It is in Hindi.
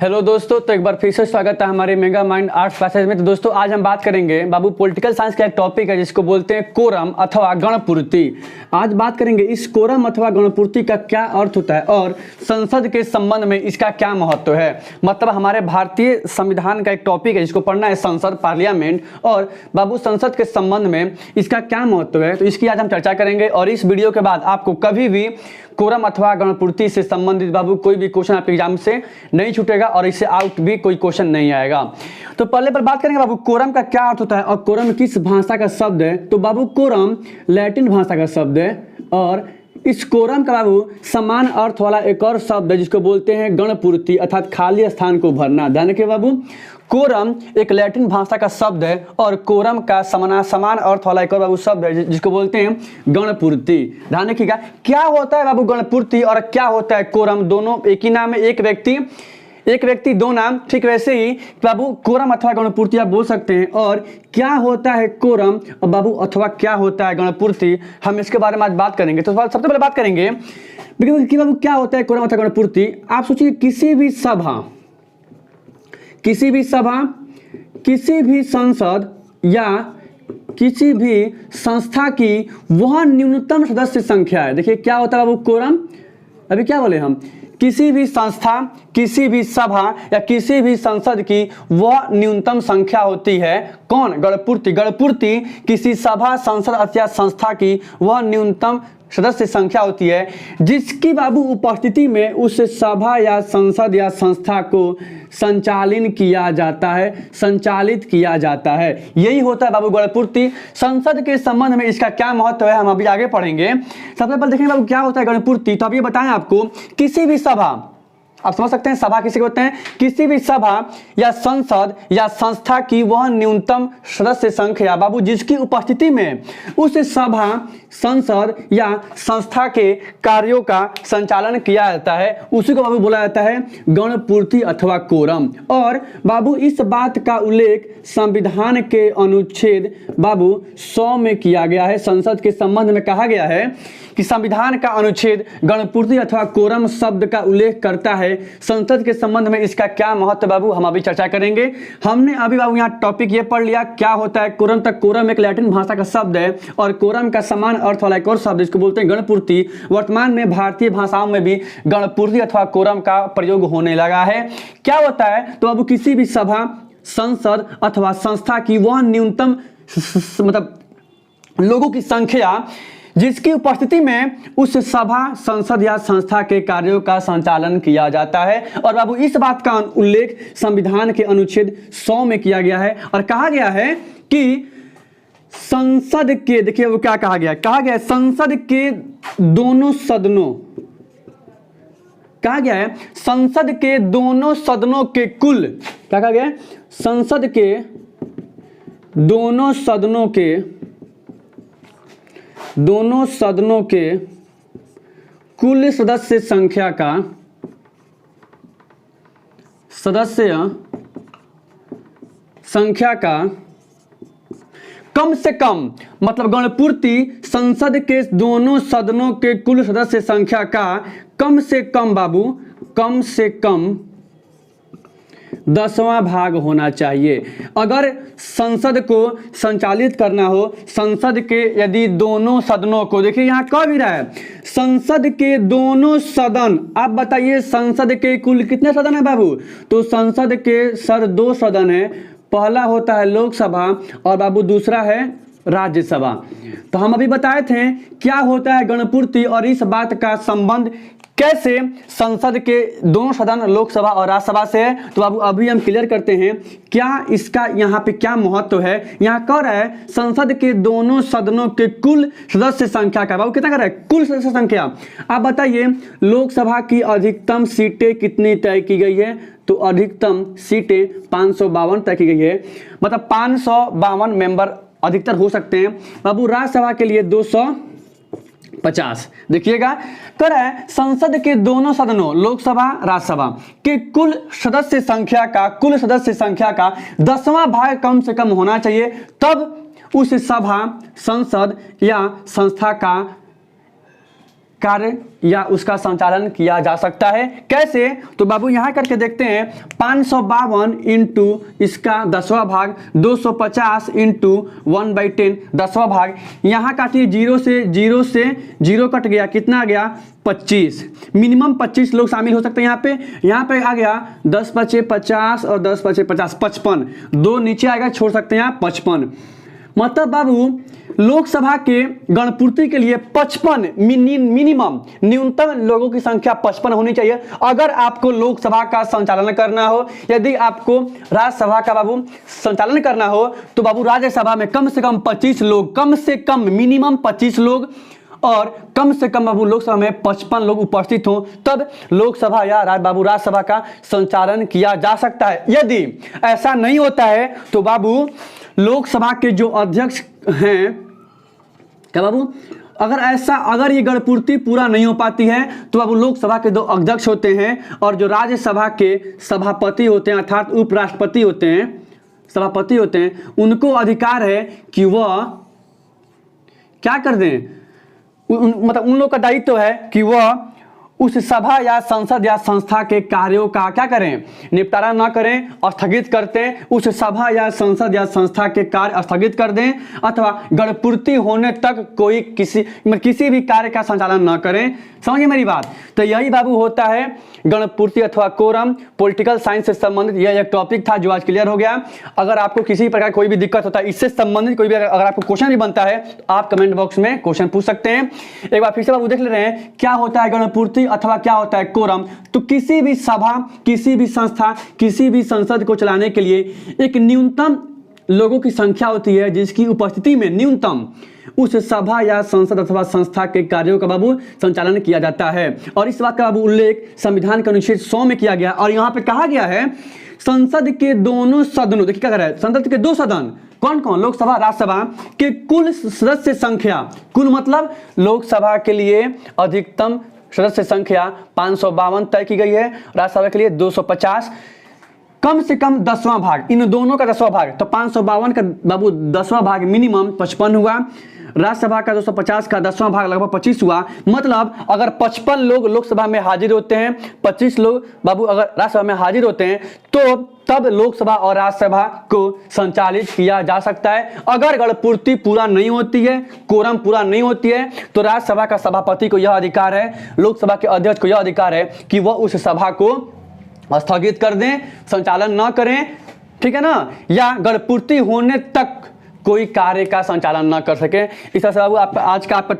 हेलो दोस्तों, तो एक बार फिर से स्वागत है हमारे मेगा माइंड आर्ट्स क्लासेज में। तो दोस्तों आज हम बात करेंगे बाबू पॉलिटिकल साइंस का एक टॉपिक है जिसको बोलते हैं कोरम अथवा गणपूर्ति। आज बात करेंगे इस कोरम अथवा गणपूर्ति का क्या अर्थ होता है और संसद के संबंध में इसका क्या महत्व है। मतलब हमारे भारतीय संविधान का एक टॉपिक है जिसको पढ़ना है संसद पार्लियामेंट, और बाबू संसद के संबंध में इसका क्या महत्व है, तो इसकी आज हम चर्चा करेंगे। और इस वीडियो के बाद आपको कभी भी कोरम अथवा गणपूर्ति से संबंधित बाबू कोई भी क्वेश्चन आपके एग्जाम से नहीं छूटेगा और इससे आउट भी कोई क्वेश्चन नहीं आएगा। तो पहले पर बात करेंगे बाबू कोरम का क्या अर्थ होता है और कोरम किस भाषा का शब्द है। तो बाबू कोरम लैटिन भाषा का शब्द है और इस कोरम का बाबू समान अर्थ वाला एक और शब्द है जिसको बोलते हैं गणपूर्ति अर्थात खाली स्थान को भरना। ध्यान रखिए बाबू, कोरम एक लैटिन भाषा का शब्द है और कोरम का समान अर्थ वाला एक और बाबू शब्द है जिसको बोलते हैं गणपूर्ति। ध्यान रखिएगा, क्या होता है बाबू गणपूर्ति और क्या होता है कोरम, दोनों एक ही नाम है, एक व्यक्ति दो नाम। ठीक वैसे ही बाबू कोरम अथवा गणपूर्ति आप बोल सकते हैं। और क्या होता है कोरम और बाबू अथवा क्या होता है गणपूर्ति, हम इसके बारे में आज बात करेंगे। तो सबसे पहले बात करेंगे कि बाबू क्या होता है कोरम अथवा गणपूर्ति। आप सोचिए किसी भी सभा, किसी भी संसद या किसी भी संस्था की वह न्यूनतम सदस्य संख्या है। देखिए क्या होता है बाबू कोरम, अभी क्या बोले हम, किसी भी संस्था, किसी भी सभा या किसी भी संसद की वह न्यूनतम संख्या होती है। कौन? गणपूर्ति। गणपूर्ति किसी सभा, संसद या संस्था की वह न्यूनतम सदस्य संख्या होती है जिसकी बाबू उपस्थिति में उस सभा या संसद या संस्था को संचालित किया जाता है। यही होता है बाबू गणपूर्ति। संसद के संबंध में इसका क्या महत्व है हम अभी आगे पढ़ेंगे। सबसे पहले देखेंगे बाबू क्या होता है गणपूर्ति। तो अभी बताएं आपको, किसी भी सभा, आप समझ सकते हैं सभा किसे कहते हैं, किसी भी सभा या संसद या संस्था की वह न्यूनतम सदस्य संख्या बाबू जिसकी उपस्थिति में उस सभा, संसद या संस्था के कार्यों का संचालन किया जाता है, उसी को बाबू बोला जाता है गणपूर्ति अथवा कोरम। और बाबू इस बात का उल्लेख संविधान के अनुच्छेद बाबू 100 में किया गया है। संसद के संबंध में कहा गया है कि संविधान का अनुच्छेद गणपूर्ति अथवा कोरम शब्द का उल्लेख करता है। संसद के संबंध में इसका क्या महत्व बाबू हम अभी चर्चा करेंगे। हमने अभी बाबू यहाँ टॉपिक ये पढ़ लिया क्या होता है कोरम तक। कोरम एक लैटिन भाषा का शब्द है और कोरम का समान अर्थ वाला एक और शब्द इसको बोलते हैं गणपूर्ति। वर्तमान में भारतीय भाषाओं में भी गणपूर्ति अथवा कोरम का प्रयोग होने लगा है। क्या होता है तो बाबू किसी भी सभा, संसद अथवा संस्था की वह न्यूनतम मतलब लोगों की संख्या जिसकी उपस्थिति में उस सभा, संसद या संस्था के कार्यों का संचालन किया जाता है। और बाबू इस बात का उल्लेख संविधान के अनुच्छेद 100 में किया गया है और कहा गया है कि संसद के, देखिए वो क्या कहा गया है संसद के दोनों सदनों, कहा गया है संसद के दोनों सदनों के कुल, क्या कहा गया है, संसद के दोनों सदनों के कुल सदस्य संख्या का कम से कम, मतलब गणपूर्ति संसद के दोनों सदनों के कुल सदस्य संख्या का कम से कम बाबू, कम से कम 10वां भाग होना चाहिए। अगर संसद को संचालित करना हो, संसद के यदि दोनों सदनों को, देखिए यहाँ कह भी रहा है संसद के दोनों सदन, आप बताइए संसद के कुल कितने सदन है बाबू, तो संसद के सर 2 सदन है। पहला होता है लोकसभा और बाबू दूसरा है राज्यसभा। तो हम अभी बताए थे क्या होता है गणपूर्ति और इस बात का संबंध कैसे संसद के दोनों सदन लोकसभा और राज्यसभा से है। तो बाबू अभी हम क्लियर करते हैं क्या इसका यहाँ पे क्या महत्व है। यहाँ कह रहा है संसद के दोनों सदनों के कुल सदस्य संख्या का, बाबू कितना कर रहा है, कुल सदस्य संख्या। आप बताइए लोकसभा की अधिकतम सीटें कितनी तय की गई है, तो अधिकतम सीटें 552 तय की गई है, मतलब 552 मेंबर अधिकतर हो सकते हैं। बाबू राज्यसभा के लिए 250। देखिएगा कर है संसद के दोनों सदनों लोकसभा राज्यसभा के कुल सदस्य संख्या का 10वां भाग कम से कम होना चाहिए, तब उस सभा, संसद या संस्था का कार्य या उसका संचालन किया जा सकता है। कैसे? तो बाबू यहाँ करके देखते हैं, 552 इंटू इसका 10वां भाग, 250 इंटू 1/10 10वां भाग। यहाँ काटिए, 0 से 0 कट गया, कितना आ गया? 25। मिनिमम 25 लोग शामिल हो सकते हैं यहाँ पे आ गया 10 × 50 और 10 × 50 55। 2 नीचे आएगा, छोड़ सकते हैं आप 55। मतलब बाबू लोकसभा के गणपूर्ति के लिए 55 मिनिमम न्यूनतम लोगों की संख्या 55 होनी चाहिए। अगर आपको लोकसभा का संचालन करना हो, यदि आपको राज्यसभा का बाबू संचालन करना हो, तो बाबू राज्यसभा में कम से कम 25 लोग, कम से कम मिनिमम 25 लोग और कम से कम बाबू लोकसभा में 55 लोग उपस्थित हों, तब लोकसभा या बाबू राज्यसभा का संचालन किया जा सकता है। यदि ऐसा नहीं होता है तो बाबू लोकसभा के जो अध्यक्ष हैं, क्या बाबू, अगर ये गणपूर्ति पूरा नहीं हो पाती है तो बाबू लोकसभा के 2 अध्यक्ष होते हैं और जो राज्यसभा के सभापति होते हैं अर्थात उपराष्ट्रपति होते हैं, सभापति होते हैं, उनको अधिकार है कि वह क्या कर दें, मतलब उन लोग का दायित्व है कि वह उस सभा या संसद या संस्था के कार्यों का क्या करें, निपटारा ना करें, स्थगित करते हैं, उस सभा या संसद या संस्था के कार्य स्थगित कर दें, अथवा गणपूर्ति होने तक कोई किसी भी कार्य का संचालन ना करें। समझिए मेरी बात। तो यही बाबू होता है गणपूर्ति अथवा कोरम। पॉलिटिकल साइंस से संबंधित यह एक टॉपिक था जो आज क्लियर हो गया। अगर आपको किसी प्रकार कोई भी दिक्कत होता है, इससे संबंधित कोई भी अगर आपको क्वेश्चन भी बनता है तो आप कमेंट बॉक्स में क्वेश्चन पूछ सकते हैं। एक बार फिर से बाबू देख ले रहे हैं, क्या होता है गणपूर्ति अथवा क्या होता है कोरम। तो किसी भी सभा, किसी भी संस्था, किसी भी संसद को चलाने के लिए एक न्यूनतम लोगों की संख्या होती है जिसकी उपस्थिति में न्यूनतम उस सभा या संसद अथवा संस्था के कार्यों का बाबू संचालन किया जाता है। और इस बात का बाबू उल्लेख संविधान के अनुच्छेद 100 में किया गया। और यहाँ पे कहा गया है संसद के दोनों सदनों, देखिए क्या कर रहा है, संसद के 2 सदन कौन कौन, लोकसभा राज्यसभा के कुल सदस्य संख्या, कुल मतलब लोकसभा के लिए अधिकतम सदस्य संख्या 552 तय की गई है, राज्यसभा के लिए 250, कम से कम 10वां भाग, इन दोनों का 10वां भाग। तो 552 का बाबू 10वां भाग मिनिमम 55 हुआ, राज्यसभा का 250 का 10वां भाग लगभग 25 हुआ। मतलब अगर 55 लोग लोकसभा में हाजिर होते हैं, 25 लोग बाबू अगर राज्यसभा में हाजिर होते हैं, तो तब लोकसभा और राज्यसभा को संचालित किया जा सकता है। अगर गणपूर्ति पूरा नहीं होती है, कोरम पूरा नहीं होती है, तो राज्यसभा का सभापति को यह अधिकार है, लोकसभा के अध्यक्ष को यह अधिकार है कि वह उस सभा को स्थगित कर दें, संचालन न करें, ठीक है ना, या गणपूर्ति होने तक कोई कार्य का संचालन न कर सके। इस तरह से बाबू आज का आपका